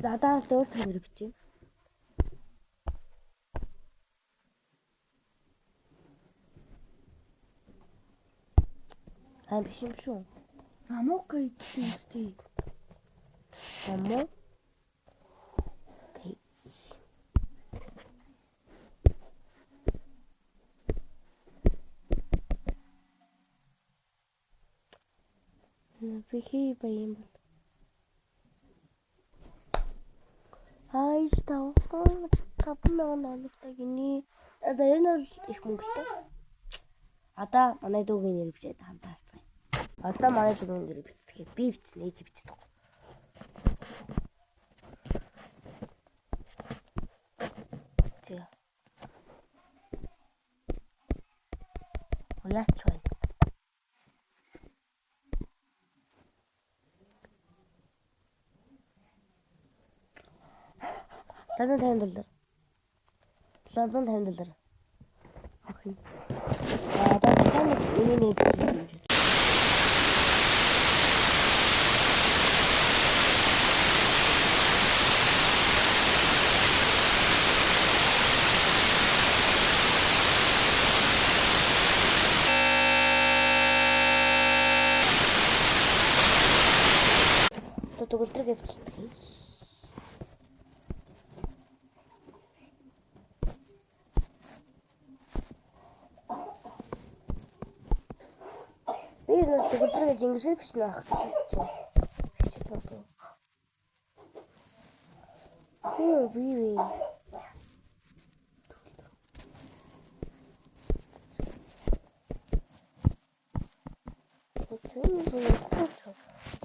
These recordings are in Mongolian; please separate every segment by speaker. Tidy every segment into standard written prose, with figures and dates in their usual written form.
Speaker 1: За одоо өөр төгөр бичиж. Аа биш юм шүү.
Speaker 2: Намока идтээ.
Speaker 1: Намоо. Бихи баян. Хайж тав. $5,000 гинэ. За энэ бол их мөнгөтэй. Одоо манай дүүгийн нэр бичээд хамтаарцгаая. Одоо манай дүүгийн нэр бичдэг. Би бичнэ, ээж бичдэг. Тэг. Яач вэ? $750. $750. Окей. Одоо таныг энэ нэг бичиж. Төгөлдрөг явуулдаг. Би нэг төгөлдрөг ингэж бичнэ ах. Бичиж байна. Би.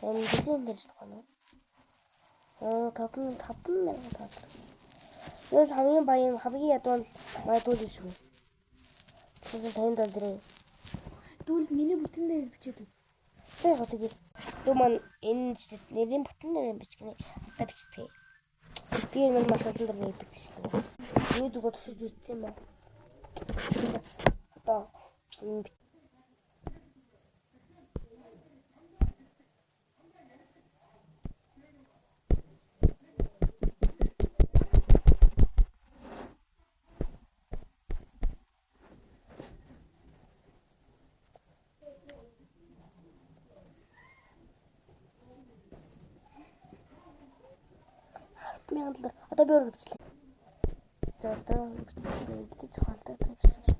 Speaker 1: Энэ билийн дэж байна. $5,000. Яс хамгийн баян хамгийн ядуу манай дүүл биш үү? $50.
Speaker 2: Дүүл миний бүтэн дээр бичээд үү.
Speaker 1: Тэг хатгийг. Дүү маань энэ нэрийн бүтэн дээр бичгний хата бичдэг. Би энэ маш олон дээр бичдэг. Миний зүгээр төсөж үзсэн юм байна. Одоо $1,000. Одоо би өөрөө бичлээ. За одоо бичиж чухалтай тавьсан.